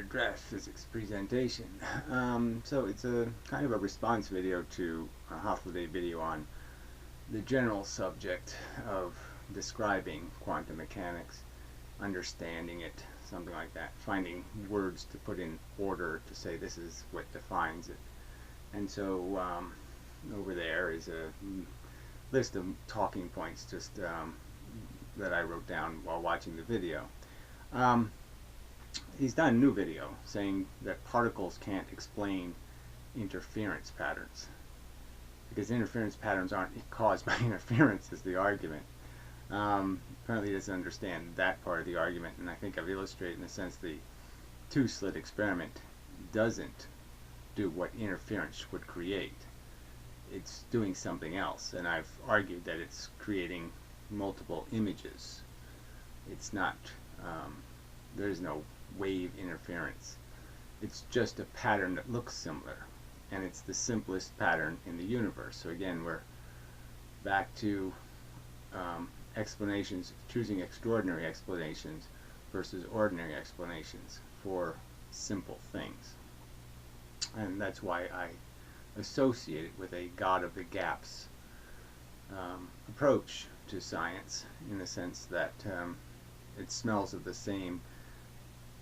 draft physics presentation. So it's a kind of a response video to a holiday video on the general subject of describing quantum mechanics, understanding it, something like that, finding words to put in order to say this is what defines it. And so over there is a list of talking points just that I wrote down while watching the video. He's done a new video saying that particles can't explain interference patterns because interference patterns aren't caused by interference is the argument. Apparently he doesn't understand that part of the argument, and I think I've illustrated in a sense the two-slit experiment doesn't do what interference would create. It's doing something else, and I've argued that it's creating multiple images. It's not, there's no wave interference. It's just a pattern that looks similar, and it's the simplest pattern in the universe. So again, we're back to explanations, choosing extraordinary explanations versus ordinary explanations for simple things. And that's why I associate it with a God of the gaps approach to science, in the sense that it smells of the same.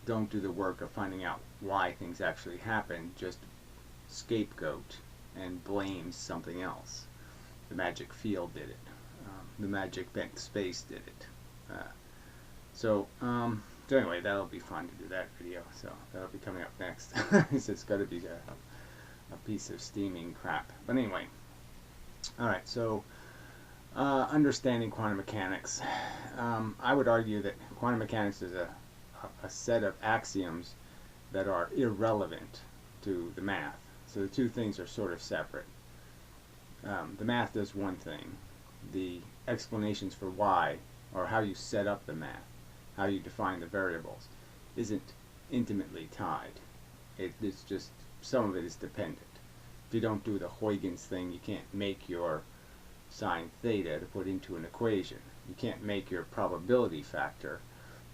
Don't do the work of finding out why things actually happen, just scapegoat and blame something else. The magic field did it. The magic bent space did it. So anyway, that'll be fun to do that video. So that'll be coming up next. It's got to be a piece of steaming crap. But anyway, all right. So understanding quantum mechanics. I would argue that quantum mechanics is a set of axioms that are irrelevant to the math. So the two things are sort of separate. The math does one thing. The explanations for why, or how you set up the math, how you define the variables, isn't intimately tied. It's just, some of it is dependent. If you don't do the Huygens thing, you can't make your sine theta to put into an equation. You can't make your probability factor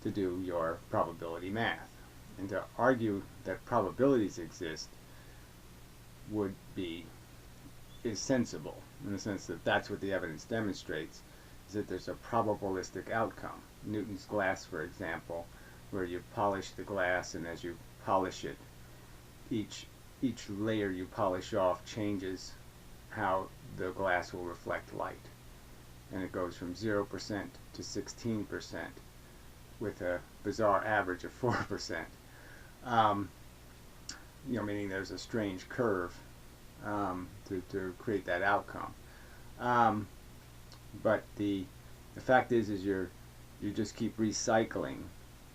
to do your probability math. And to argue that probabilities exist is sensible, in the sense that that's what the evidence demonstrates, is that there's a probabilistic outcome. Newton's glass, for example, where you polish the glass, and as you polish it, each layer you polish off changes how the glass will reflect light. And it goes from 0% to 16%, with a bizarre average of 4%. Meaning there's a strange curve to create that outcome. But the fact is you just keep recycling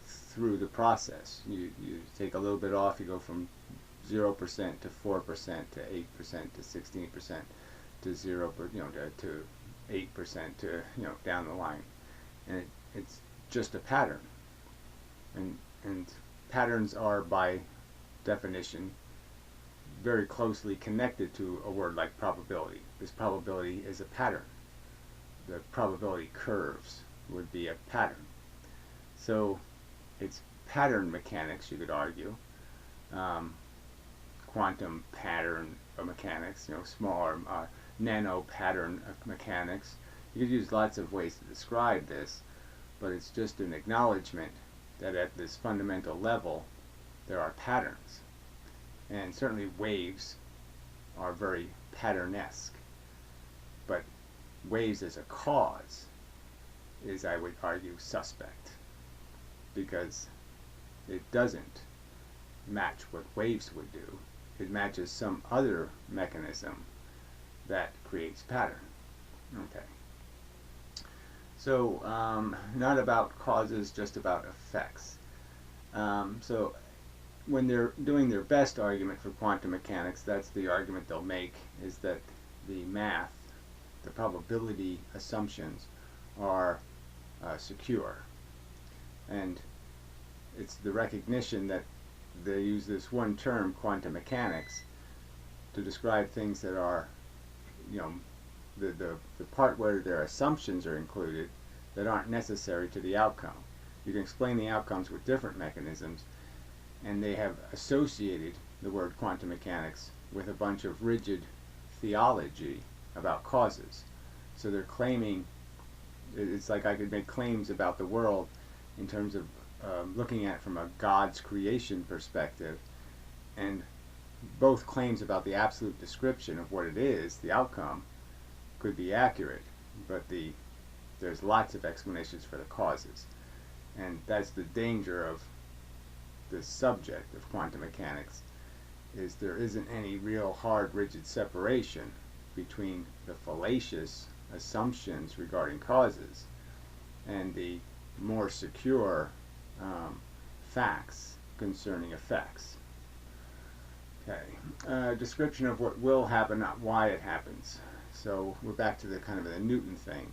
through the process. You take a little bit off, you go from 0% to 4% to 8% to 16% to 0%, to 8% to down the line, and it's just a pattern. And patterns are by definition very closely connected to a word like probability. This probability is a pattern. The probability curves would be a pattern. So it's pattern mechanics, you could argue. Quantum pattern mechanics, smaller nano pattern mechanics. You could use lots of ways to describe this, but it's just an acknowledgement that at this fundamental level there are patterns. And certainly waves are very pattern-esque. But waves as a cause is, I would argue, suspect, because it doesn't match what waves would do. It matches some other mechanism that creates pattern. Okay. So not about causes, just about effects. So when they're doing their best argument for quantum mechanics, that's the argument they'll make, is that the math, the probability assumptions, are secure. And it's the recognition that they use this one term, quantum mechanics, to describe things that are, the part where their assumptions are included that aren't necessary to the outcome. You can explain the outcomes with different mechanisms, and they have associated the word quantum mechanics with a bunch of rigid theology about causes. So they're claiming, it's like I could make claims about the world in terms of looking at it from a God's creation perspective, and both claims about the absolute description of what it is, the outcome, could be accurate, but there's lots of explanations for the causes. And that's the danger of the subject of quantum mechanics, is there isn't any real hard, rigid separation between the fallacious assumptions regarding causes and the more secure facts concerning effects. Okay, description of what will happen, not why it happens. So we're back to the kind of the Newton thing.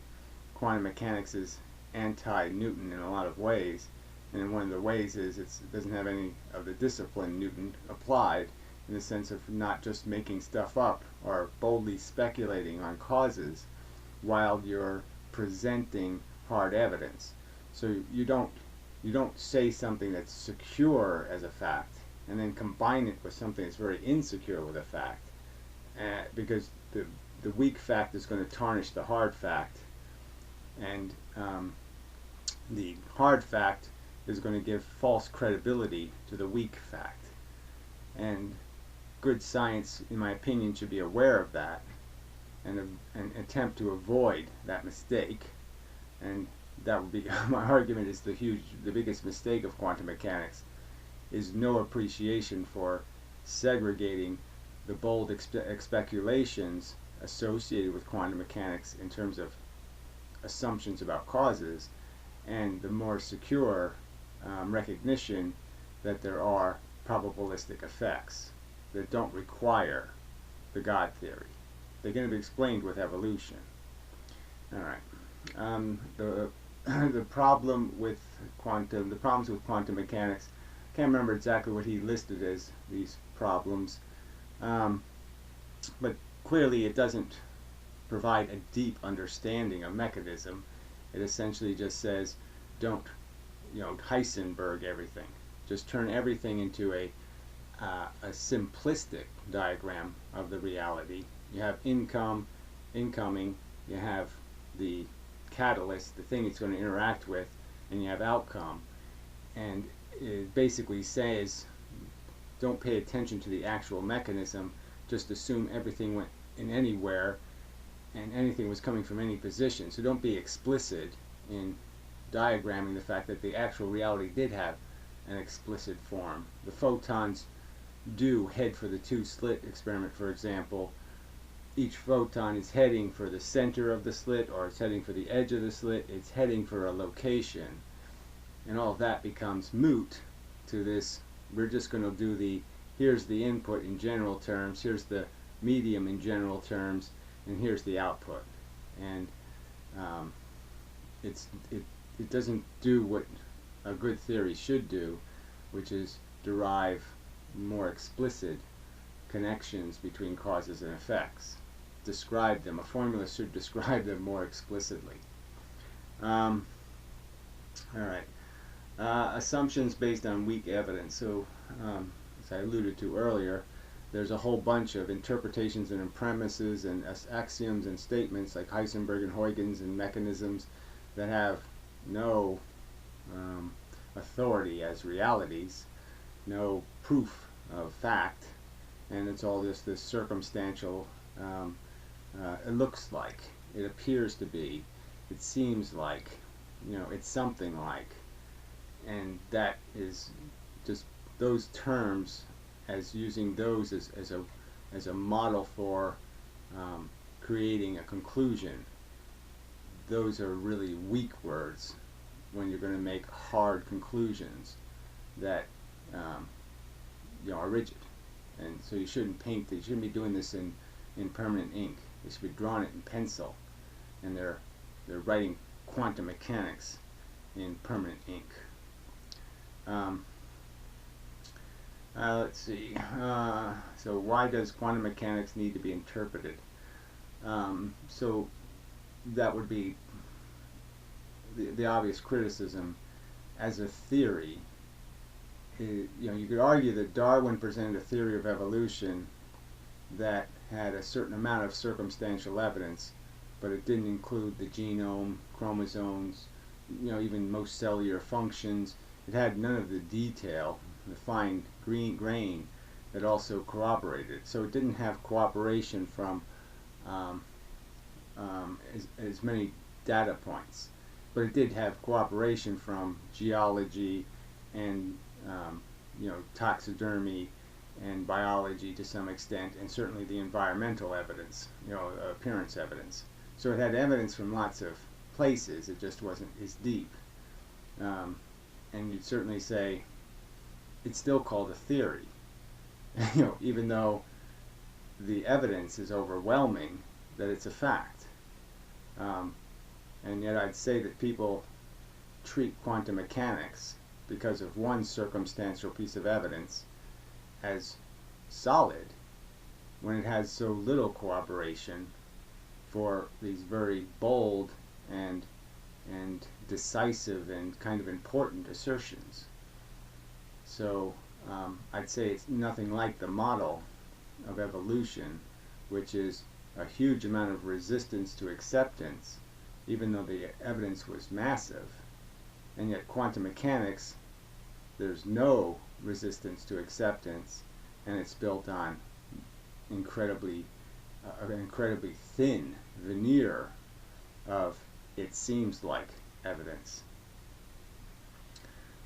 Quantum mechanics is anti-Newton in a lot of ways, and one of the ways is it doesn't have any of the discipline Newton applied, in the sense of not just making stuff up or boldly speculating on causes while you're presenting hard evidence. So you don't say something that's secure as a fact and then combine it with something that's very insecure with a fact, because the weak fact is going to tarnish the hard fact, and the hard fact is going to give false credibility to the weak fact. And good science, in my opinion, should be aware of that and attempt to avoid that mistake. And that would be my argument is the biggest mistake of quantum mechanics is no appreciation for segregating the bold speculations associated with quantum mechanics in terms of assumptions about causes, and the more secure recognition that there are probabilistic effects that don't require the God theory. They're going to be explained with evolution. All right. The problems with quantum mechanics. I can't remember exactly what he listed as these problems, but clearly it doesn't provide a deep understanding of mechanism. It essentially just says, don't, Heisenberg everything. Just turn everything into a simplistic diagram of the reality. You have incoming, you have the catalyst, the thing it's going to interact with, and you have outcome. And it basically says, don't pay attention to the actual mechanism, just assume everything went in anywhere and anything was coming from any position. So don't be explicit in diagramming the fact that the actual reality did have an explicit form. The photons do head for the two-slit experiment, for example. Each photon is heading for the center of the slit, or it's heading for the edge of the slit. It's heading for a location. And all of that becomes moot to this. We're just going to do here's the input in general terms, here's the medium in general terms, and here's the output. And it doesn't do what a good theory should do, which is derive more explicit connections between causes and effects. Describe them. A formula should describe them more explicitly. All right. Assumptions based on weak evidence. So, as I alluded to earlier, there's a whole bunch of interpretations and premises and axioms and statements like Heisenberg and Huygens and mechanisms that have no authority as realities, no proof of fact, and it's all just this circumstantial, it looks like, it appears to be, it seems like, it's something like, and that is just those terms, as using those as a model for creating a conclusion. Those are really weak words when you're going to make hard conclusions that are rigid. And so you shouldn't be doing this in permanent ink. They should be drawing it in pencil, and they're writing quantum mechanics in permanent ink. Let's see. So why does quantum mechanics need to be interpreted? So that would be the obvious criticism. As a theory, you could argue that Darwin presented a theory of evolution that had a certain amount of circumstantial evidence, but it didn't include the genome, chromosomes, even most cellular functions. It had none of the detail, the fine grain that also corroborated. So it didn't have cooperation from um, as many data points, but it did have cooperation from geology and taxidermy and biology to some extent, and certainly the environmental evidence, appearance evidence. So it had evidence from lots of places. It just wasn't as deep. And you'd certainly say it's still called a theory, even though the evidence is overwhelming that it's a fact. And yet I'd say that people treat quantum mechanics, because of one circumstantial piece of evidence, as solid when it has so little corroboration for these very bold and decisive and kind of important assertions. So I'd say it's nothing like the model of evolution, which is a huge amount of resistance to acceptance, even though the evidence was massive. And yet quantum mechanics, there's no resistance to acceptance, and it's built on an incredibly thin veneer of it seems like evidence.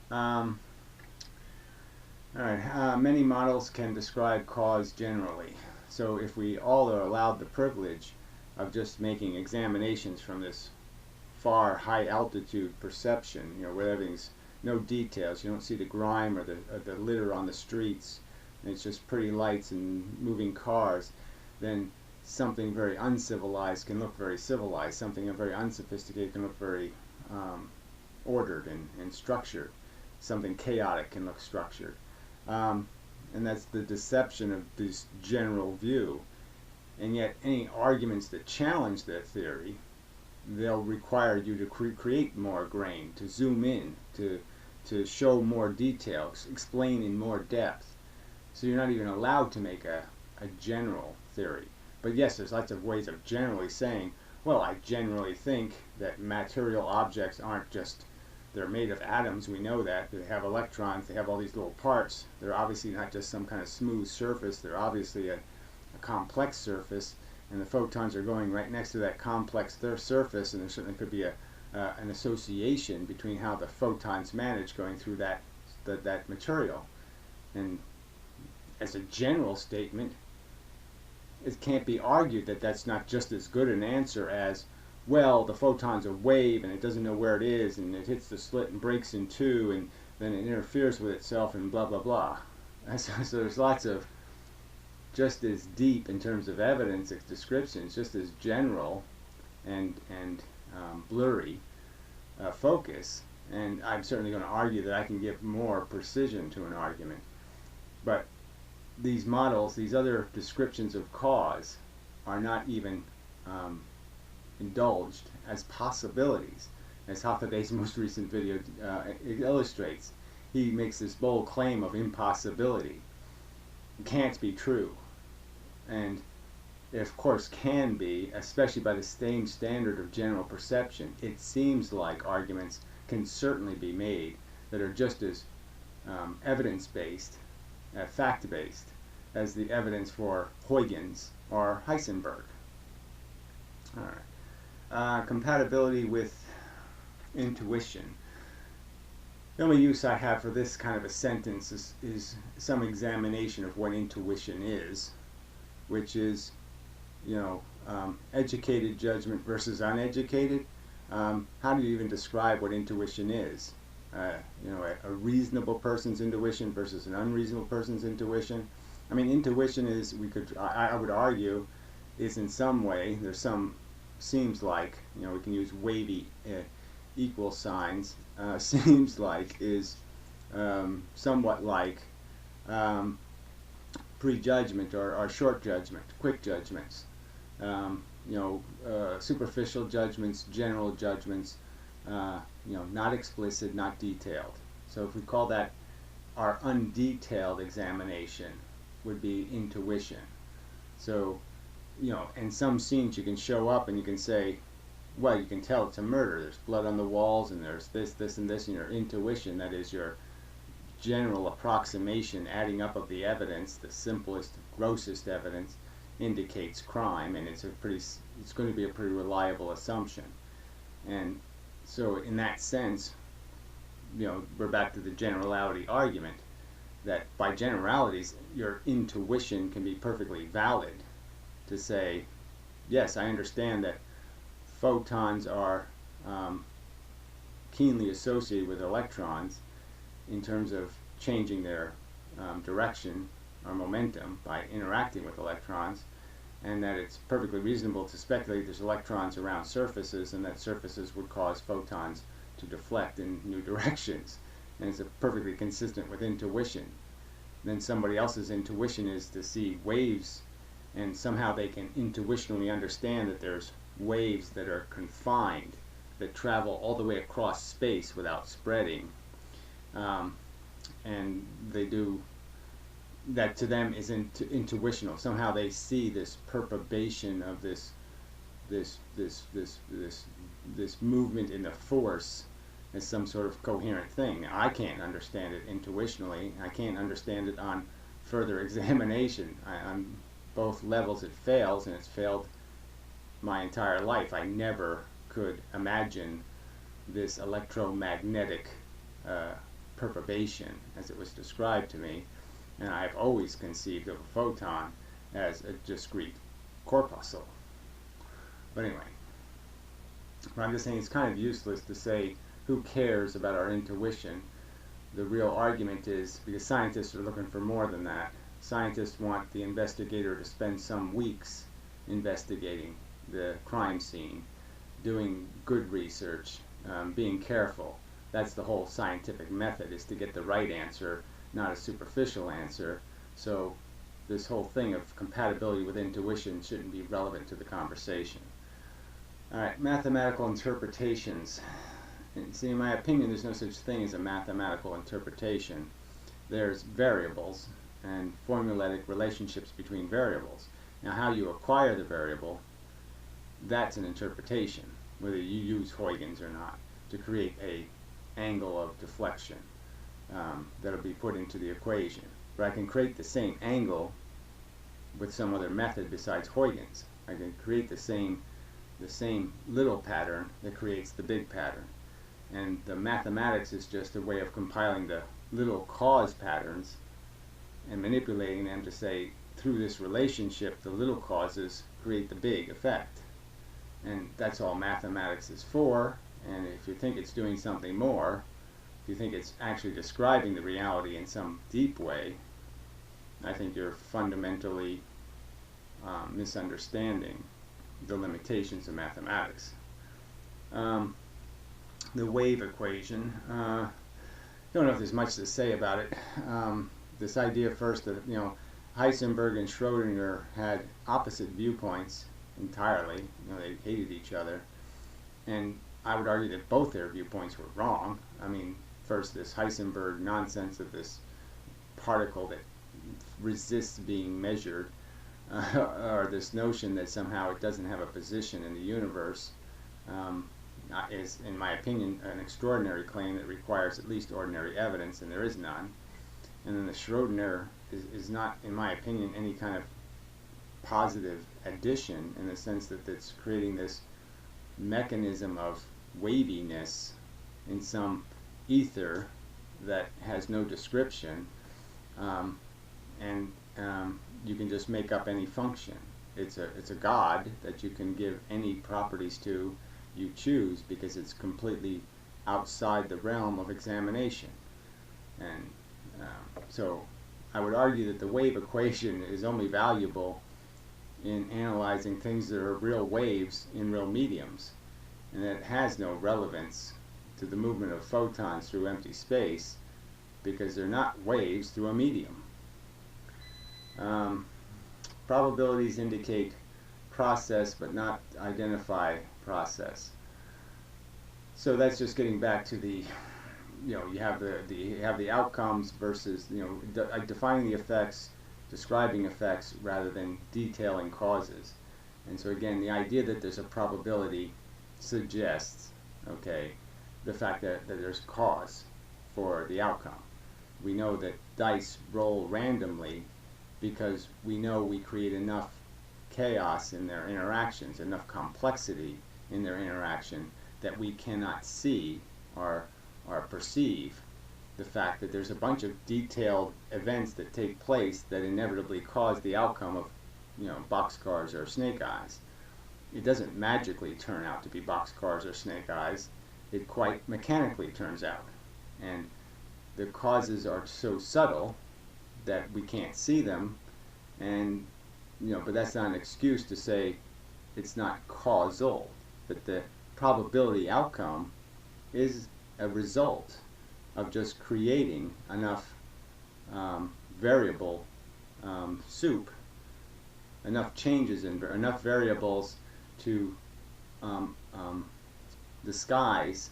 All right, many models can describe cause generally. So if we all are allowed the privilege of just making examinations from this far high altitude perception, where everything's no details, you don't see the grime or the litter on the streets, and it's just pretty lights and moving cars, then something very uncivilized can look very civilized. Something very unsophisticated can look very ordered and structured. Something chaotic can look structured. And that's the deception of this general view. And yet any arguments that challenge that theory, they'll require you to create more grain, to zoom in, to show more details, explain in more depth. So you're not even allowed to make a general theory. But yes, there's lots of ways of generally saying, well, I generally think that material objects aren't just, they're made of atoms, we know that. They have electrons, they have all these little parts. They're obviously not just some kind of smooth surface, they're obviously a complex surface, and the photons are going right next to that complex surface, and there certainly could be an association between how the photons manage going through that material. And as a general statement, it can't be argued that that's not just as good an answer as, well, the photon's a wave and it doesn't know where it is, and it hits the slit and breaks in two, and then it interferes with itself, and blah blah blah. So there's lots of just as deep in terms of evidence descriptions, just as general and blurry focus. And I'm certainly going to argue that I can give more precision to an argument. But these models, these other descriptions of cause, are not even indulged as possibilities, as Hathabei's most recent video illustrates. He makes this bold claim of impossibility. It can't be true. And it of course can be, especially by the same standard of general perception. It seems like arguments can certainly be made that are just as evidence-based, fact-based, as the evidence for Huygens or Heisenberg. All right. Compatibility with intuition. The only use I have for this kind of a sentence is some examination of what intuition is, which is, educated judgment versus uneducated. How do you even describe what intuition is? A reasonable person's intuition versus an unreasonable person's intuition. I mean, intuition is, I would argue, is in some way, seems like, we can use wavy equal signs, seems like is somewhat like prejudgment or short judgment, quick judgments, superficial judgments, general judgments, not explicit, not detailed. So if we call that our undetailed examination would be intuition. So, in some scenes you can show up and you can say, well, you can tell it's a murder. There's blood on the walls, and there's this, this, and this, and your intuition, that is your general approximation, adding up of the evidence, the simplest, grossest evidence, indicates crime, and it's going to be a pretty reliable assumption. And so in that sense, we're back to the generality argument, that by generalities, your intuition can be perfectly valid to say, yes, I understand that photons are keenly associated with electrons in terms of changing their direction or momentum by interacting with electrons, and that it's perfectly reasonable to speculate there's electrons around surfaces, and that surfaces would cause photons to deflect in new directions, and it's perfectly consistent with intuition. Then somebody else's intuition is to see waves, and somehow they can intuitionally understand that there's waves that are confined, that travel all the way across space without spreading, and they do that. To them is intuitional. Somehow they see this perturbation of this movement in the force as some sort of coherent thing. I can't understand it intuitionally. I can't understand it on further examination. On both levels it fails, and it's failed my entire life. I never could imagine this electromagnetic perturbation as it was described to me, and I've always conceived of a photon as a discrete corpuscle. But anyway, but I'm just saying it's kind of useless to say who cares about our intuition. The real argument is, because scientists are looking for more than that. Scientists want the investigator to spend some weeks investigating the crime scene, doing good research, being careful. That's the whole scientific method, is to get the right answer, not a superficial answer. So this whole thing of compatibility with intuition shouldn't be relevant to the conversation. Alright, mathematical interpretations. And see, in my opinion, there's no such thing as a mathematical interpretation. There's variables and formulaic relationships between variables. Now, how you acquire the variable, that's an interpretation, whether you use Huygens or not, to create a angle of deflection that'll be put into the equation. But I can create the same angle with some other method besides Huygens. I can create the same little pattern that creates the big pattern. And the mathematics is just a way of compiling the little cause patterns and manipulating them to say, through this relationship, the little causes create the big effect. And that's all mathematics is for. And if you think it's doing something more, if you think it's actually describing the reality in some deep way, I think you're fundamentally misunderstanding the limitations of mathematics. The wave equation, don't know if there's much to say about it. This idea first that, Heisenberg and Schrodinger had opposite viewpoints entirely. They hated each other, and I would argue that both their viewpoints were wrong. I mean, first, this Heisenberg nonsense of this particle that resists being measured, or this notion that somehow it doesn't have a position in the universe, is, in my opinion, an extraordinary claim that requires at least ordinary evidence, and there is none. And then the Schrodinger is not, in my opinion, any kind of positive addition, in the sense that it's creating this mechanism of waviness in some ether that has no description, and you can just make up any function. It's a God that you can give any properties to you choose, because it's completely outside the realm of examination. And so I would argue that the wave equation is only valuable in analyzing things that are real waves in real mediums, and that it has no relevance to the movement of photons through empty space, because they're not waves through a medium. Probabilities indicate process but not identify process. So that's just getting back to the you have the outcomes versus defining the effects, describing effects rather than detailing causes. And so again, the idea that there's a probability suggests, okay, the fact that there's cause for the outcome. We know that dice roll randomly because we know we create enough chaos in their interactions, enough complexity in their interaction that we cannot see or perceive the fact that there's a bunch of detailed events that take place that inevitably cause the outcome of, boxcars or snake eyes. It doesn't magically turn out to be boxcars or snake eyes. It quite mechanically turns out. And the causes are so subtle that we can't see them, and but that's not an excuse to say it's not causal. But the probability outcome is a result of just creating enough variable soup, enough changes in enough variables to disguise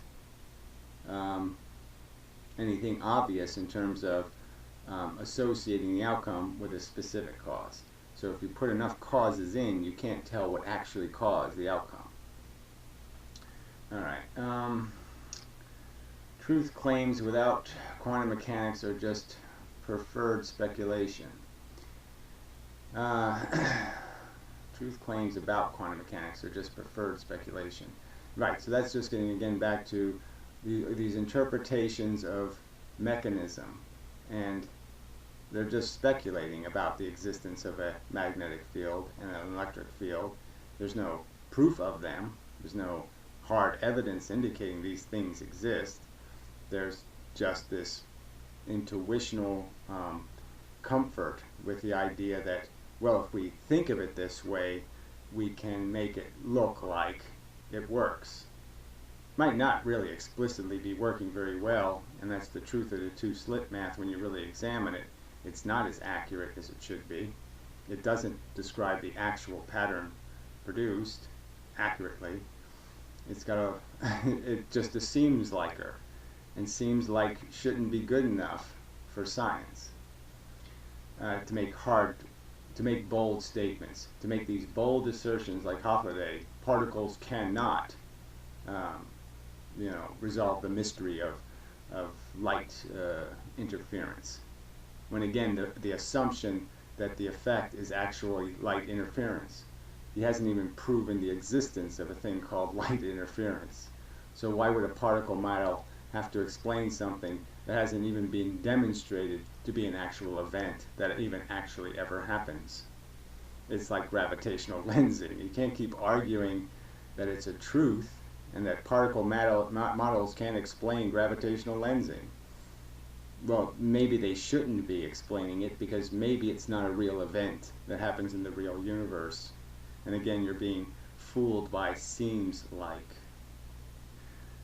anything obvious in terms of associating the outcome with a specific cause. So if you put enough causes in, you can't tell what actually caused the outcome. All right. Truth claims without quantum mechanics are just preferred speculation. Truth claims about quantum mechanics are just preferred speculation. Right, so that's just getting again back to these interpretations of mechanism, and they're just speculating about the existence of a magnetic field and an electric field. There's no proof of them. There's no hard evidence indicating these things exist. There's just this intuitional comfort with the idea that, well, if we think of it this way, we can make it look like it works. Might not really explicitly be working very well, and that's the truth of the two-slit math. When you really examine it, it's not as accurate as it should be. It doesn't describe the actual pattern produced accurately. It's got a it just seems like her, and seems like shouldn't be good enough for science to make bold statements, to make these bold assertions like Hoffaday, particles cannot resolve the mystery of light interference. When again, the assumption that the effect is actually light interference. He hasn't even proven the existence of a thing called light interference. So why would a particle model have to explain something that hasn't even been demonstrated to be an actual event that even actually ever happens? It's like gravitational lensing. You can't keep arguing that it's a truth and that particle models can't explain gravitational lensing. Well, maybe they shouldn't be explaining it because maybe it's not a real event that happens in the real universe. And again, you're being fooled by seems like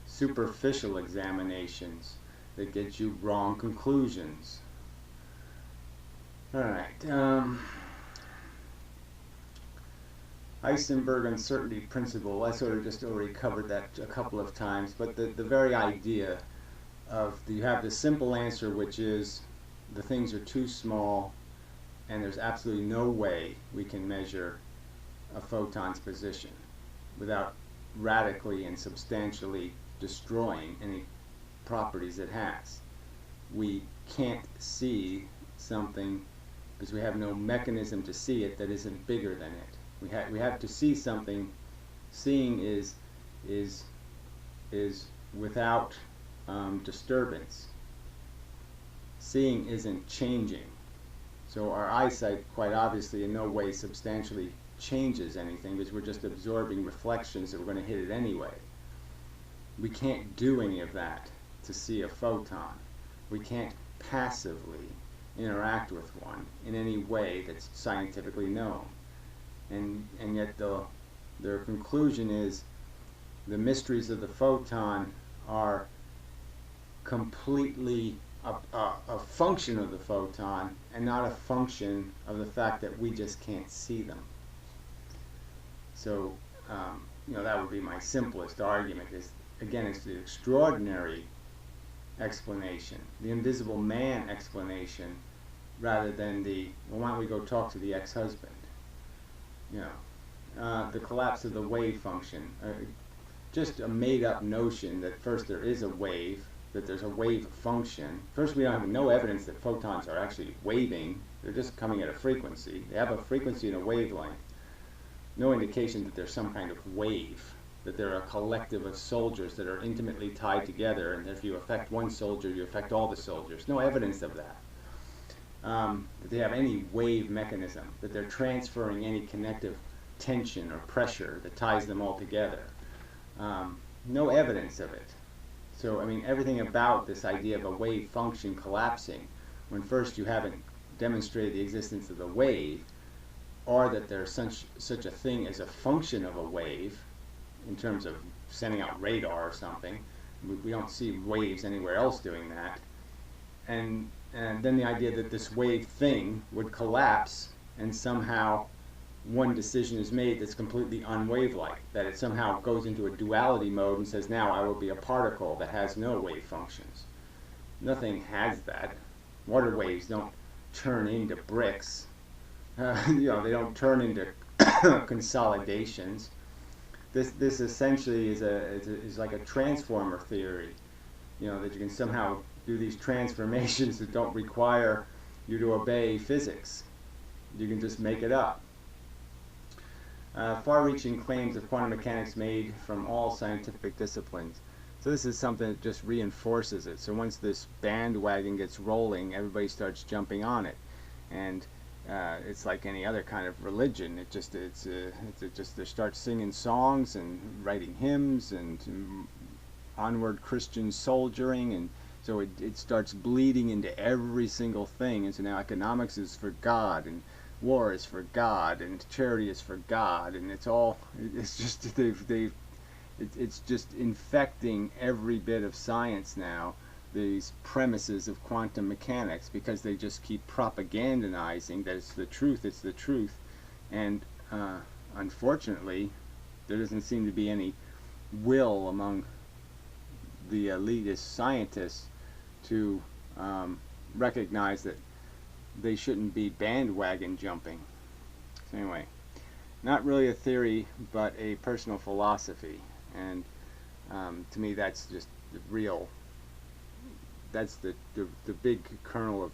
superficial examinations that get you wrong conclusions. All right. Heisenberg uncertainty principle, I sort of just already covered that a couple of times, but the very idea of you have the simple answer, which is the things are too small and there's absolutely no way we can measure a photon's position without radically and substantially destroying any properties it has. We can't see something because we have no mechanism to see it that isn't bigger than it. We have to see something. Seeing is without disturbance. Seeing isn't changing. So our eyesight, quite obviously, in no way substantially changes anything because we're just absorbing reflections that we're going to hit it anyway. We can't do any of that to see a photon. We can't passively interact with one in any way that's scientifically known. And yet their conclusion is the mysteries of the photon are completely a function of the photon and not a function of the fact that we just can't see them. So that would be my simplest argument. Is again, it's the extraordinary explanation, the invisible man explanation, rather than the, well, why don't we go talk to the ex-husband? You know, the collapse of the wave function, just a made-up notion that first there is a wave, that there's a wave function. First, we don't have no evidence that photons are actually waving. They're just coming at a frequency. They have a frequency and a wavelength. No indication that there's some kind of wave, that they're a collective of soldiers that are intimately tied together, and if you affect one soldier, you affect all the soldiers. No evidence of that. That they have any wave mechanism, that they're transferring any connective tension or pressure that ties them all together. No evidence of it. So, I mean, everything about this idea of a wave function collapsing, when first you haven't demonstrated the existence of the wave, or that there's such a thing as a function of a wave, in terms of sending out radar or something. We don't see waves anywhere else doing that. And then the idea that this wave thing would collapse, and somehow one decision is made that's completely unwave-like, that it somehow goes into a duality mode and says, now I will be a particle that has no wave functions. Nothing has that. Water waves don't turn into bricks. They don't turn into consolidations. This essentially is like a transformer theory. That you can somehow do these transformations that don't require you to obey physics. You can just make it up. Far-reaching claims of quantum mechanics made from all scientific disciplines. So this is something that just reinforces it. So once this bandwagon gets rolling, everybody starts jumping on it, and it's like any other kind of religion. It just they start singing songs and writing hymns and onward Christian soldiering, and so it starts bleeding into every single thing. And so now economics is for God, and war is for God, and charity is for God, and it's just it's just infecting every bit of science now, these premises of quantum mechanics, because they just keep propagandizing that it's the truth, and unfortunately there doesn't seem to be any will among the elitist scientists to recognize that they shouldn't be bandwagon jumping. So anyway, not really a theory, but a personal philosophy, and to me that's just the real, that's the big kernel of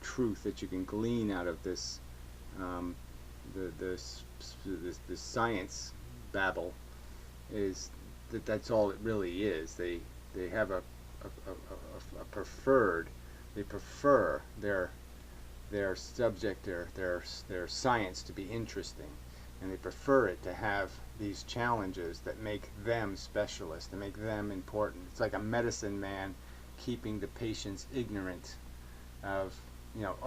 truth that you can glean out of this this science babble, is that's all it really is. They have a preferred, they prefer their subject, their science to be interesting, and they prefer it to have these challenges that make them specialists, that make them important. It's like a medicine man keeping the patients ignorant of,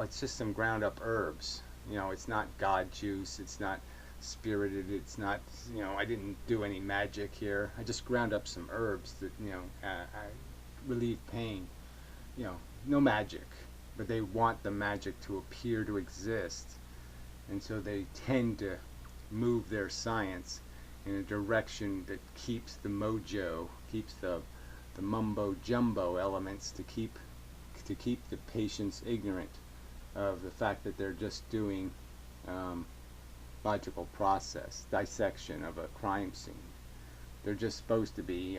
it's just some ground up herbs. It's not God juice, it's not spirited, it's not, I didn't do any magic here. I just ground up some herbs that, relieve pain. No magic. But they want the magic to appear to exist, and so they tend to move their science in a direction that keeps the mojo, keeps the mumbo jumbo elements, to keep the patients ignorant of the fact that they're just doing logical process, dissection of a crime scene. They're just supposed to be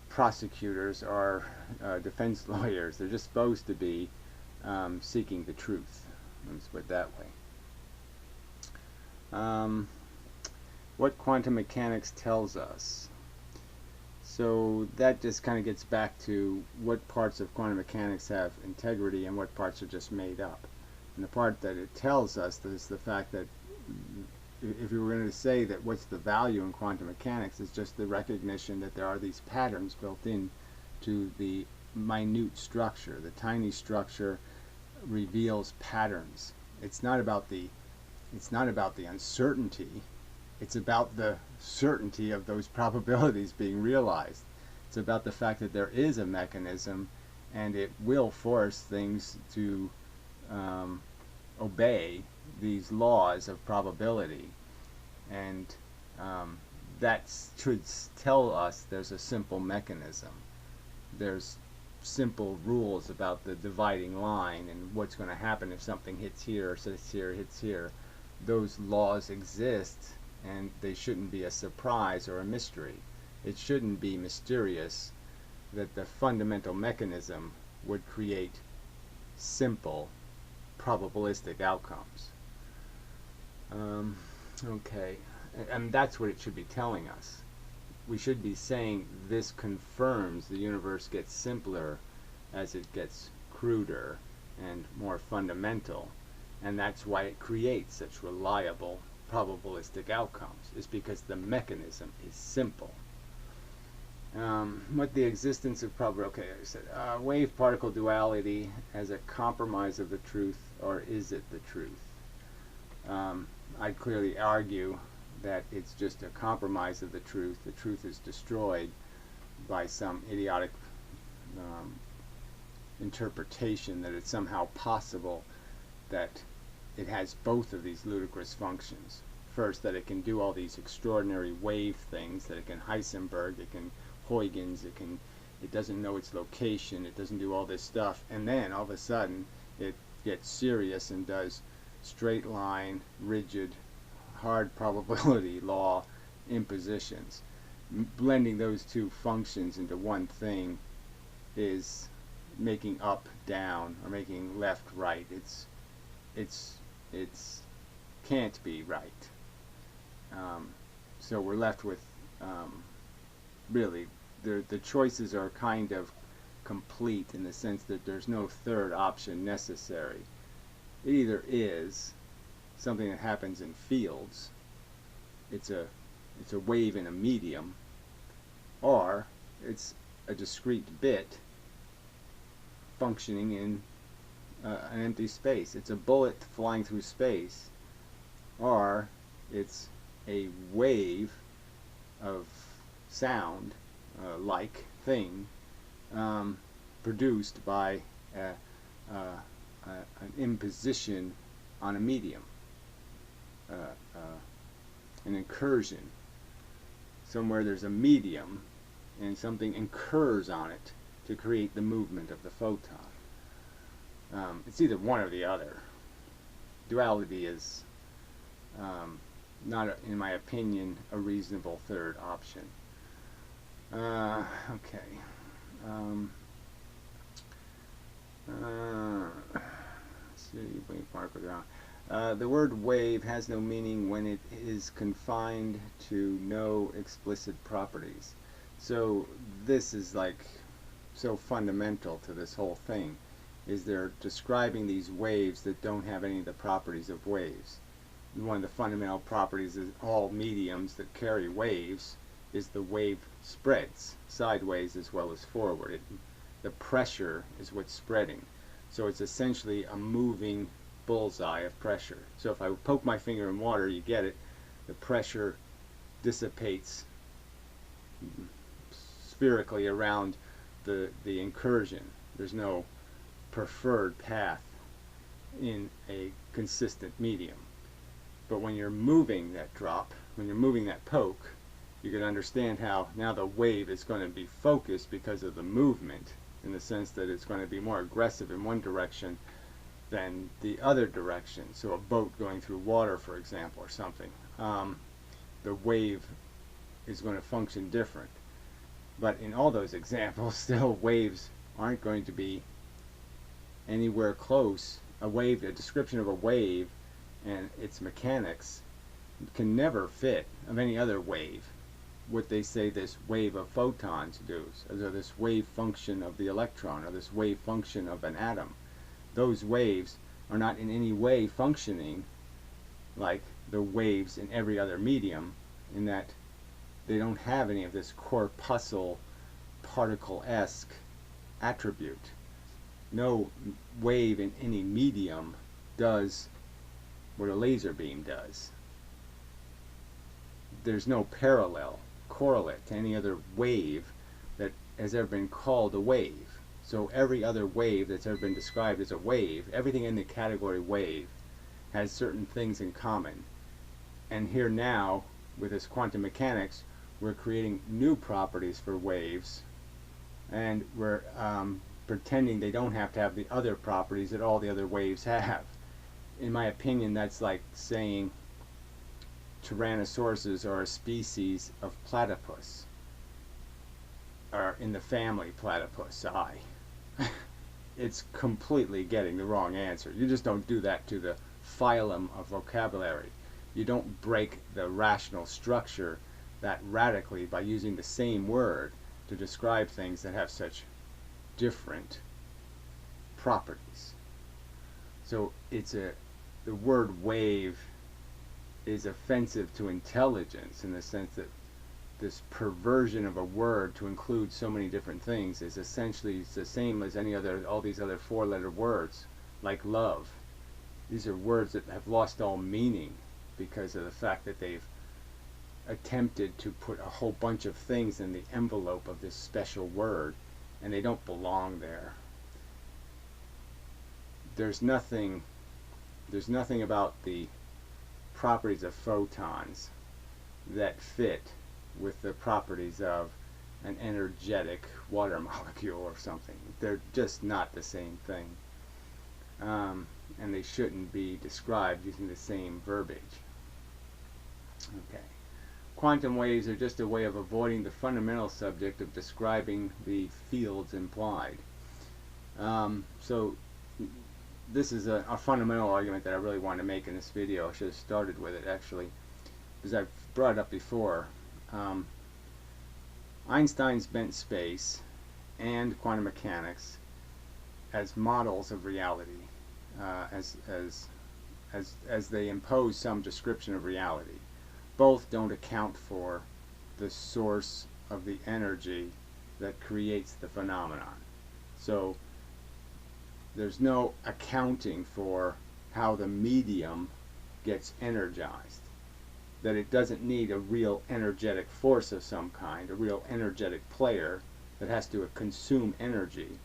prosecutors or defense lawyers. They're just supposed to be seeking the truth. Let's put it that way. What quantum mechanics tells us. So that just kind of gets back to what parts of quantum mechanics have integrity and what parts are just made up. And the part that it tells us is the fact that if you were going to say that what's the value in quantum mechanics, is just the recognition that there are these patterns built in to the minute structure. The tiny structure reveals patterns. It's not about the uncertainty. It's about the certainty of those probabilities being realized. It's about the fact that there is a mechanism, and it will force things to obey these laws of probability, and that should tell us there's a simple mechanism. There's simple rules about the dividing line and what's going to happen if something hits here, or hits here, hits here. Those laws exist, and they shouldn't be a surprise or a mystery. It shouldn't be mysterious that the fundamental mechanism would create simple probabilistic outcomes. Okay, and that's what it should be telling us. We should be saying this confirms the universe gets simpler as it gets cruder and more fundamental, and that's why it creates such reliable probabilistic outcomes, is because the mechanism is simple. What the existence of probability, okay, I said wave-particle duality as a compromise of the truth, or is it the truth? I'd clearly argue that it's just a compromise of the truth. The truth is destroyed by some idiotic interpretation that it's somehow possible that it has both of these ludicrous functions. First, that it can do all these extraordinary wave things, that it can Heisenberg, it can Huygens, it doesn't know its location, it doesn't do all this stuff, and then all of a sudden it gets serious and does straight line, rigid, hard probability law impositions. Blending those two functions into one thing is making up down or making left right. It's can't be right. So we're left with really the choices are kind of complete in the sense that there's no third option necessary. It either is something that happens in fields, it's a wave in a medium, or it's a discrete bit functioning in an empty space. It's a bullet flying through space, or it's a wave of sound like thing produced by an imposition on a medium, an incursion. Somewhere there's a medium and something incurs on it to create the movement of the photon. It's either one or the other. Duality is not, in my opinion, a reasonable third option. Okay. The word wave has no meaning when it is confined to no explicit properties. So this is like so fundamental to this whole thing, is they're describing these waves that don't have any of the properties of waves. One of the fundamental properties is all mediums that carry waves is the wave spreads sideways as well as forward. The pressure is what's spreading. So it's essentially a moving bullseye of pressure. So if I poke my finger in water, you get it. The pressure dissipates spherically around the incursion. There's no preferred path in a consistent medium. But when you're moving that drop, when you're moving that poke, you can understand how now the wave is going to be focused because of the movement, in the sense that it's going to be more aggressive in one direction than the other direction. So a boat going through water, for example, or something, the wave is going to function different. But in all those examples, still waves aren't going to be anywhere close. A wave, a description of a wave and its mechanics can never fit of any other wave what they say this wave of photons does, or this wave function of the electron, or this wave function of an atom. Those waves are not in any way functioning like the waves in every other medium, in that they don't have any of this corpuscle particle-esque attribute. No wave in any medium does what a laser beam does. There's no parallel correlate to any other wave that has ever been called a wave. So every other wave that's ever been described as a wave, everything in the category wave, has certain things in common. And here now, with this quantum mechanics, we're creating new properties for waves, and we're pretending they don't have to have the other properties that all the other waves have. In my opinion, that's like saying tyrannosauruses are a species of platypus, or in the family Platypusi. It's completely getting the wrong answer. You just don't do that to the phylum of vocabulary. You don't break the rational structure that radically by using the same word to describe things that have such different properties. So the word wave is offensive to intelligence in the sense that this perversion of a word to include so many different things is essentially the same as all these other four-letter words, like love. These are words that have lost all meaning because of the fact that they've attempted to put a whole bunch of things in the envelope of this special word, and they don't belong there. There's nothing about the properties of photons that fit with the properties of an energetic water molecule or something. They're just not the same thing. And they shouldn't be described using the same verbiage. Okay. Quantum waves are just a way of avoiding the fundamental subject of describing the fields implied. So this is a fundamental argument that I really wanted to make in this video. I should have started with it actually, because I've brought it up before. Einstein's bent space and quantum mechanics as models of reality, as they impose some description of reality, both don't account for the source of the energy that creates the phenomenon. So there's no accounting for how the medium gets energized, that it doesn't need a real energetic force of some kind, a real energetic player that has to consume energy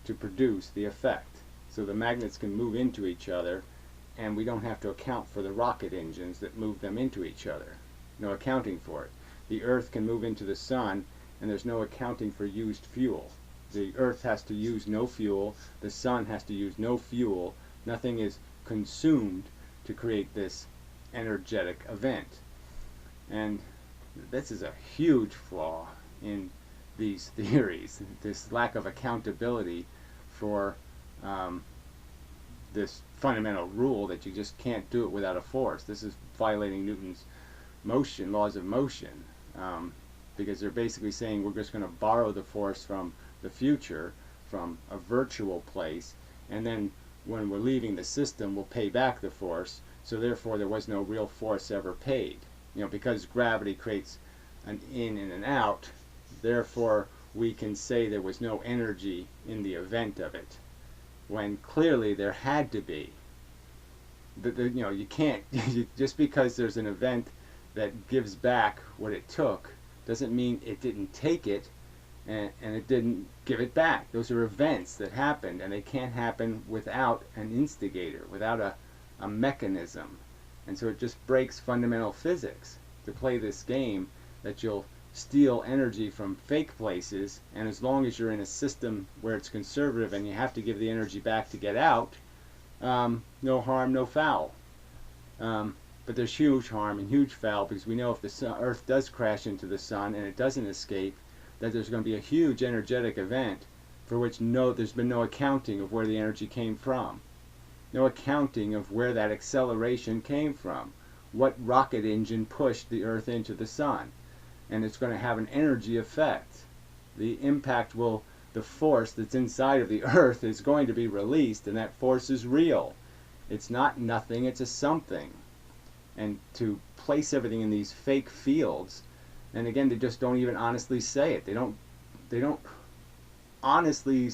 to produce the effect. So the magnets can move into each other, and we don't have to account for the rocket engines that move them into each other. No accounting for it. The Earth can move into the sun, and there's no accounting for used fuel. The Earth has to use no fuel, the sun has to use no fuel, nothing is consumed to create this energetic event. And this is a huge flaw in these theories, this lack of accountability for this fundamental rule that you just can't do it without a force. This is violating Newton's laws of motion, because they're basically saying we're just going to borrow the force from the future, from a virtual place, and then when we're leaving the system we'll pay back the force, so therefore there was no real force ever paid. You know, because gravity creates an in and an out, therefore we can say there was no energy in the event of it, when clearly there had to be. You know, you can't, just because there's an event that gives back what it took, doesn't mean it didn't take it and it didn't give it back. Those are events that happened, and they can't happen without an instigator, without a mechanism. And so it just breaks fundamental physics to play this game that you'll steal energy from fake places, and as long as you're in a system where it's conservative and you have to give the energy back to get out, no harm, no foul. But there's huge harm and huge foul, because we know if the Earth does crash into the sun and it doesn't escape, that there's going to be a huge energetic event for which there's been no accounting of where the energy came from. No accounting of where that acceleration came from. What rocket engine pushed the Earth into the sun? And it's going to have an energy effect. The impact the force that's inside of the Earth is going to be released, and that force is real. It's not nothing, it's a something. And to place everything in these fake fields, and again, they just don't even honestly say it. They don't honestly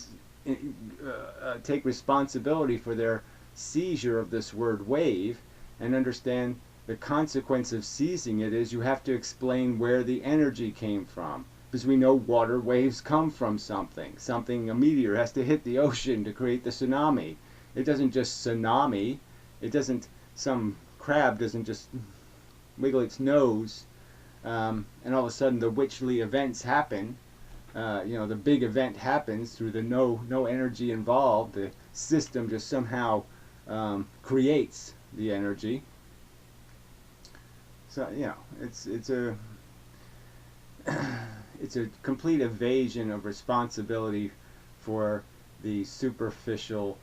take responsibility for their seizure of this word wave, and understand the consequence of seizing it is you have to explain where the energy came from, because we know water waves come from something. A meteor has to hit the ocean to create the tsunami. It doesn't just tsunami. It doesn't, some crab doesn't just wiggle its nose and all of a sudden the witchly events happen. The big event happens through the no energy involved. The system just somehow creates the energy. So it's a it's a complete evasion of responsibility for the superficial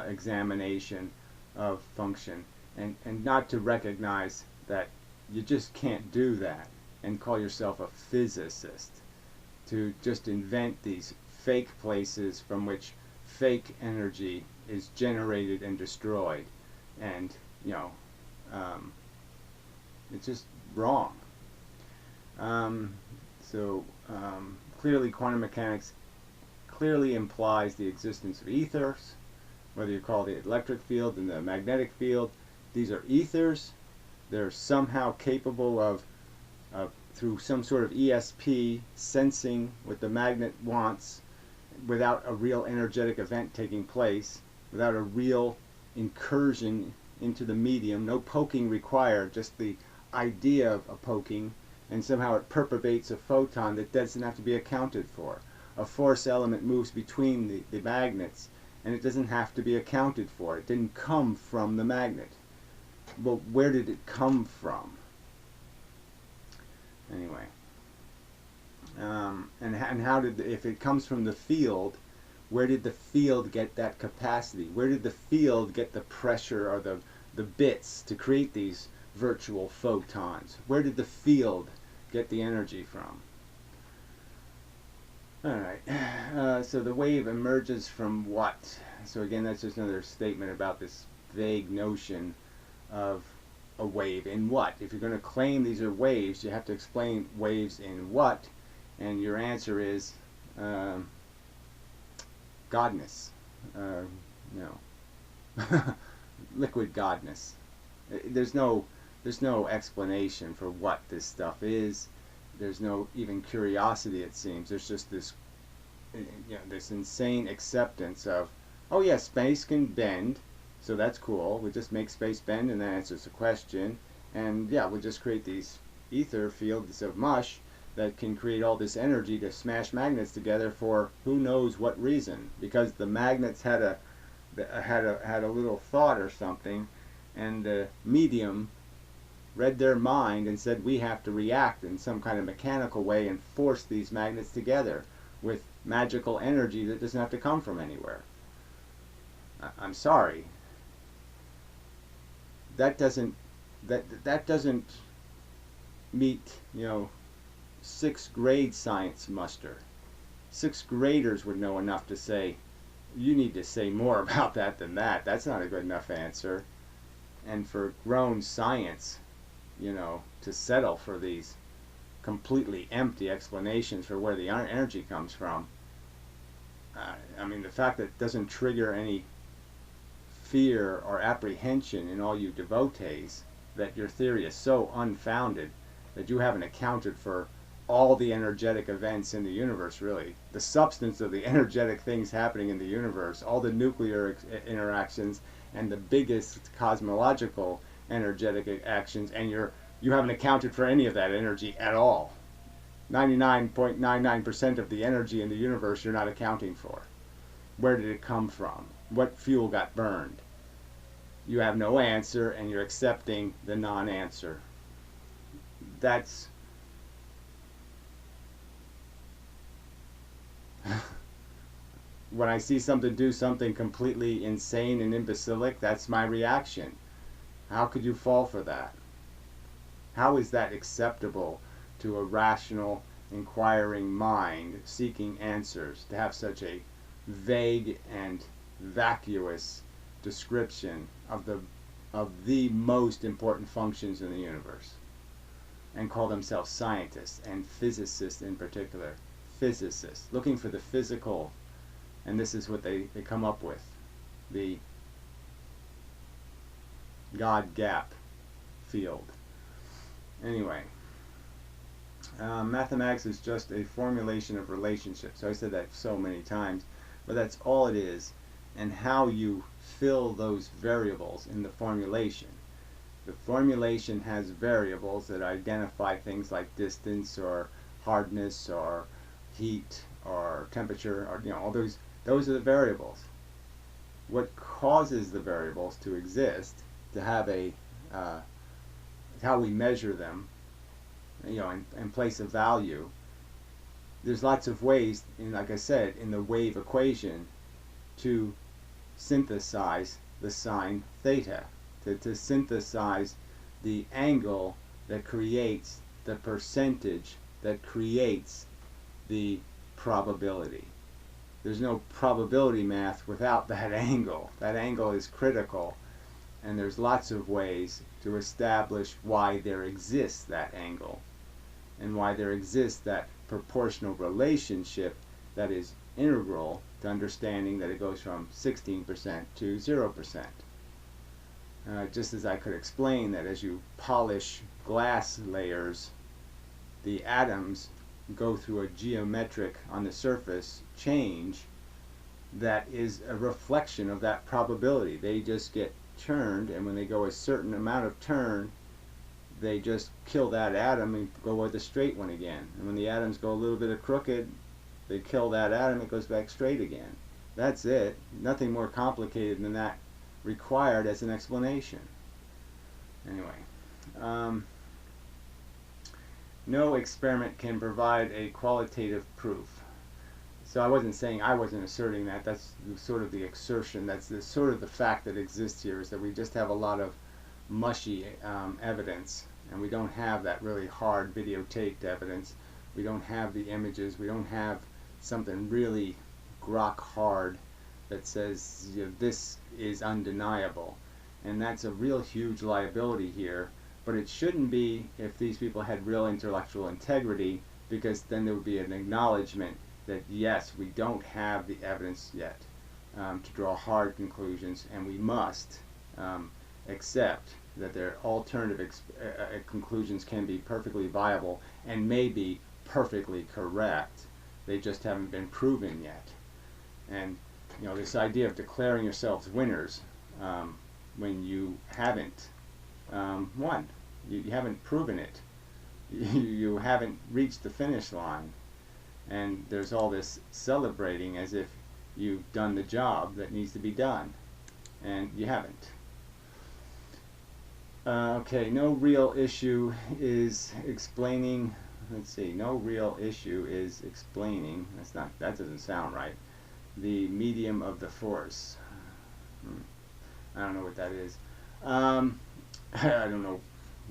examination of function, and not to recognize that you just can't do that and call yourself a physicist, to just invent these fake places from which fake energy is generated and destroyed. And it's just wrong. Clearly quantum mechanics clearly implies the existence of ethers, whether you call the electric field and the magnetic field. These are ethers. They're somehow capable of through some sort of ESP, sensing what the magnet wants without a real energetic event taking place, without a real incursion into the medium, no poking required, just the idea of a poking, and somehow it perturbates a photon that doesn't have to be accounted for. A force element moves between the magnets, and it doesn't have to be accounted for. It didn't come from the magnet. Well, where did it come from? Anyway, and how did, if it comes from the field, where did the field get that capacity? Where did the field get the pressure or the bits to create these virtual photons? Where did the field get the energy from? Alright, so the wave emerges from what? So again, that's just another statement about this vague notion of a wave in what. If you're going to claim these are waves, you have to explain waves in what, and your answer is godness. Liquid godness. There's no explanation for what this stuff is. There's no even curiosity, it seems. There's just this this insane acceptance of, oh yeah, space can bend, so that's cool. We just make space bend and that answers the question. And yeah, we'll just create these ether fields of mush that can create all this energy to smash magnets together for who knows what reason. Because the magnets had a little thought or something, and the medium read their mind and said we have to react in some kind of mechanical way and force these magnets together with magical energy that doesn't have to come from anywhere. I'm sorry. That doesn't meet, 6th grade science muster. 6th graders would know enough to say, you need to say more about that than that. That's not a good enough answer. And for grown science, to settle for these completely empty explanations for where the energy comes from. I mean, the fact that it doesn't trigger any fear or apprehension in all you devotees, that your theory is so unfounded that you haven't accounted for all the energetic events in the universe, really. The substance of the energetic things happening in the universe, all the nuclear interactions, and the biggest cosmological energetic actions, and you haven't accounted for any of that energy at all. 99.99% of the energy in the universe you're not accounting for. Where did it come from? What fuel got burned? You have no answer, and you're accepting the non-answer. That's when I see something do something completely insane and imbecilic, that's my reaction. How could you fall for that? How is that acceptable to a rational, inquiring mind seeking answers, to have such a vague and vacuous description of the most important functions in the universe, and call themselves scientists, and physicists in particular? Physicists, looking for the physical, and this is what they come up with, the God gap field. Anyway, mathematics is just a formulation of relationships. So I said that so many times, but that's all it is. And how you fill those variables in the formulation The formulation has variables that identify things like distance or hardness or heat or temperature, or all those are the variables. What causes the variables to exist, to have how we measure them, and place a value. There's lots of ways, like I said, in the wave equation, to synthesize the sine theta, to synthesize the angle that creates the percentage that creates the probability. There's no probability math without that angle. That angle is critical, and there's lots of ways to establish why there exists that angle and why there exists that proportional relationship that is integral to understanding that it goes from 16% to 0%. Just as I could explain that as you polish glass layers, the atoms go through a geometric on the surface change that is a reflection of that probability. They just get turned, and when they go a certain amount of turn, they just kill that atom and go with a straight one again. And when the atoms go a little bit crooked, they kill that atom, it goes back straight again. That's it. Nothing more complicated than that required as an explanation. Anyway, no experiment can provide a qualitative proof. So I wasn't asserting that. That's sort of the assertion. That's sort of the fact that exists here, is that we just have a lot of mushy evidence, and we don't have that really hard videotaped evidence. We don't have the images. We don't have something really rock hard that says this is undeniable. And that's a real huge liability here. But it shouldn't be if these people had real intellectual integrity, because then there would be an acknowledgement that yes, we don't have the evidence yet to draw hard conclusions, and we must accept that their alternative conclusions can be perfectly viable and may be perfectly correct. They just haven't been proven yet. And this idea of declaring yourselves winners when you haven't won, you haven't proven it, you haven't reached the finish line, and there's all this celebrating as if you've done the job that needs to be done, and you haven't. Okay, no real issue is explaining. Let's see. No real issue is explaining. That doesn't sound right. The medium of the force. I don't know what that is. I don't know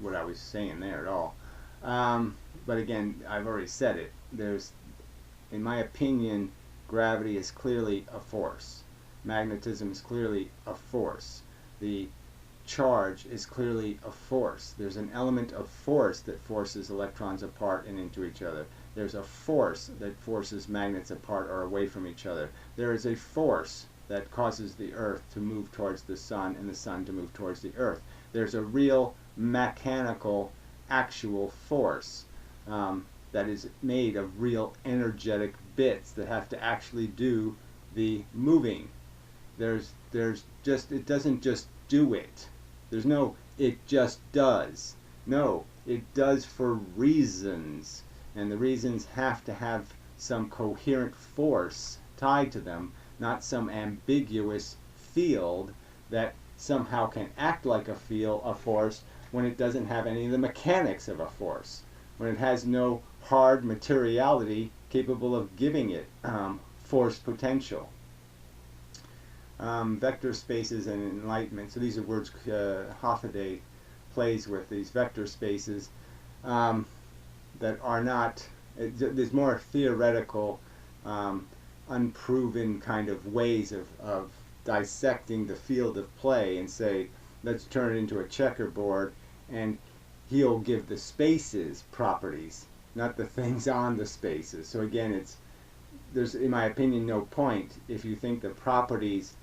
what I was saying there at all. But again, I've already said it. In my opinion, gravity is clearly a force. Magnetism is clearly a force. The charge is clearly a force. There's an element of force that forces electrons apart and into each other. There's a force that forces magnets apart or away from each other. There is a force that causes the Earth to move towards the Sun and the Sun to move towards the Earth. There's a real mechanical, actual force that is made of real energetic bits that have to actually do the moving. It doesn't just do it. There's no it just does. No, it does for reasons, and the reasons have to have some coherent force tied to them, not some ambiguous field that somehow can act like a force when it doesn't have any of the mechanics of a force, when it has no hard materiality capable of giving it force potential. Vector spaces and enlightenment. So these are words Hoffaday plays with, these vector spaces that are not, there's more theoretical, unproven kind of ways of dissecting the field of play and say, let's turn it into a checkerboard, and he'll give the spaces properties, not the things on the spaces. So again, there's, in my opinion, no point if you think the properties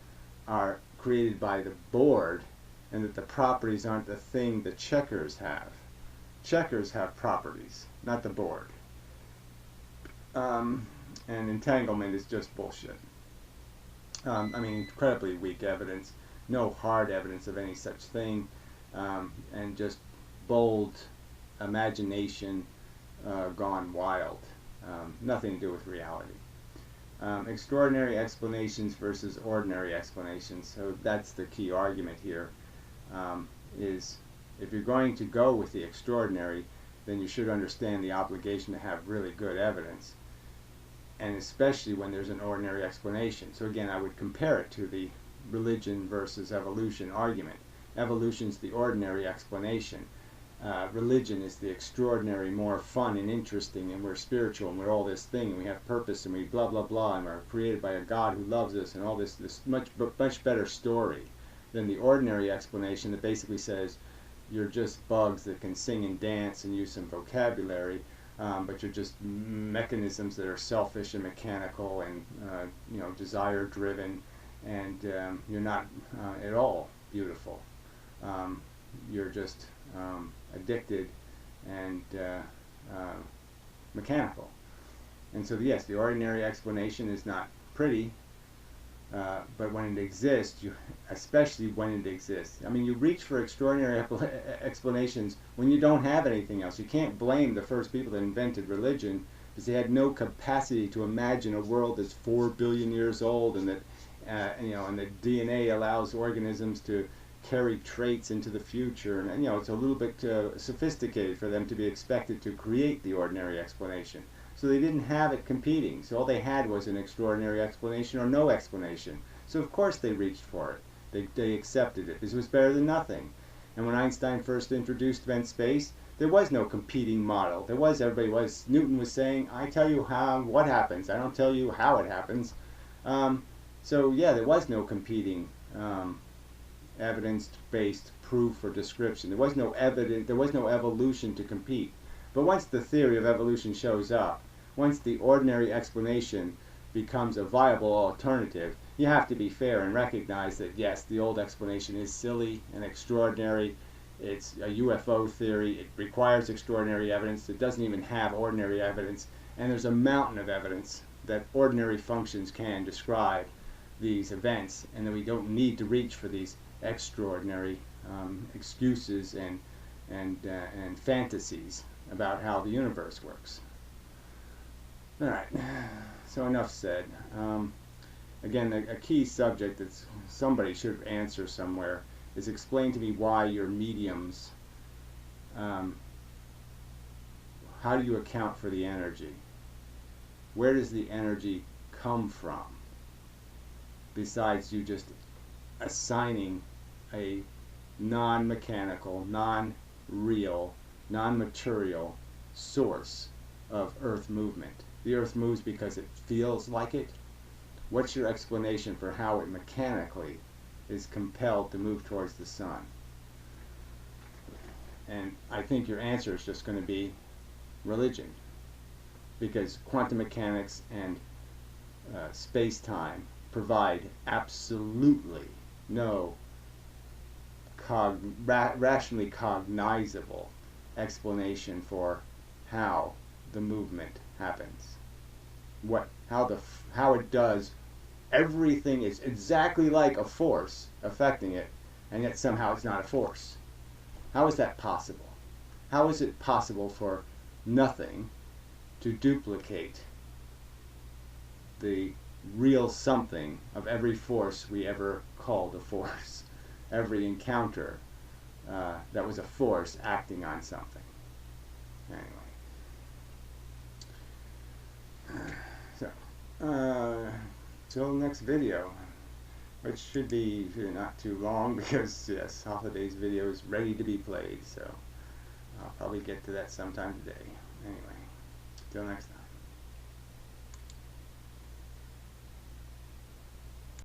are created by the board and that the properties aren't the thing the checkers have. Checkers have properties, not the board. And entanglement is just bullshit. I mean, incredibly weak evidence, no hard evidence of any such thing. and just bold imagination gone wild. Nothing to do with reality. Extraordinary explanations versus ordinary explanations. So that's the key argument here. Is if you're going to go with the extraordinary, then you should understand the obligation to have really good evidence, and especially when there's an ordinary explanation. So again, I would compare it to the religion versus evolution argument. Evolution's the ordinary explanation. Religion is the extraordinary, more fun and interesting, and we're spiritual, and we're all this thing, and we have purpose, and we blah blah blah, and we're created by a God who loves us, and all this much better story than the ordinary explanation that basically says you're just bugs that can sing and dance and use some vocabulary, but you're just mechanisms that are selfish and mechanical and desire driven, and you're not at all beautiful. You're just addicted and mechanical. And so yes, the ordinary explanation is not pretty, but when it exists, especially when it exists. I mean, you reach for extraordinary explanations when you don't have anything else. You can't blame the first people that invented religion because they had no capacity to imagine a world that's 4 billion years old, and that and that DNA allows organisms to carry traits into the future, and it's a little bit sophisticated for them to be expected to create the ordinary explanation. So they didn't have it competing. So all they had was an extraordinary explanation or no explanation. So of course they reached for it. They accepted it because it was better than nothing. And when Einstein first introduced event space, there was no competing model. Newton was saying, I tell you what happens. I don't tell you how it happens. So yeah, there was no competing evidence-based proof or description. There was no evolution to compete. But once the theory of evolution shows up, once the ordinary explanation becomes a viable alternative, you have to be fair and recognize that yes, the old explanation is silly and extraordinary. It's a UFO theory. It requires extraordinary evidence. It doesn't even have ordinary evidence. And there's a mountain of evidence that ordinary functions can describe these events, and that we don't need to reach for these extraordinary excuses and fantasies about how the universe works. All right, so enough said. Again, a key subject that somebody should answer somewhere is explain to me why your mediums, how do you account for the energy? Where does the energy come from? Besides you just assigning a non-mechanical, non-real, non-material source of Earth movement. The Earth moves because it feels like it. What's your explanation for how it mechanically is compelled to move towards the sun? And I think your answer is just going to be religion, because quantum mechanics and space-time provide absolutely no rationally cognizable explanation for how the movement happens. How it does everything is exactly like a force affecting it, and yet somehow it's not a force. How is that possible? How is it possible for nothing to duplicate the real something of every force we ever called a force? Every encounter that was a force acting on something. Anyway. So, till next video, which should be not too long, because yes, Holiday's video is ready to be played, so I'll probably get to that sometime today. Anyway, till next time.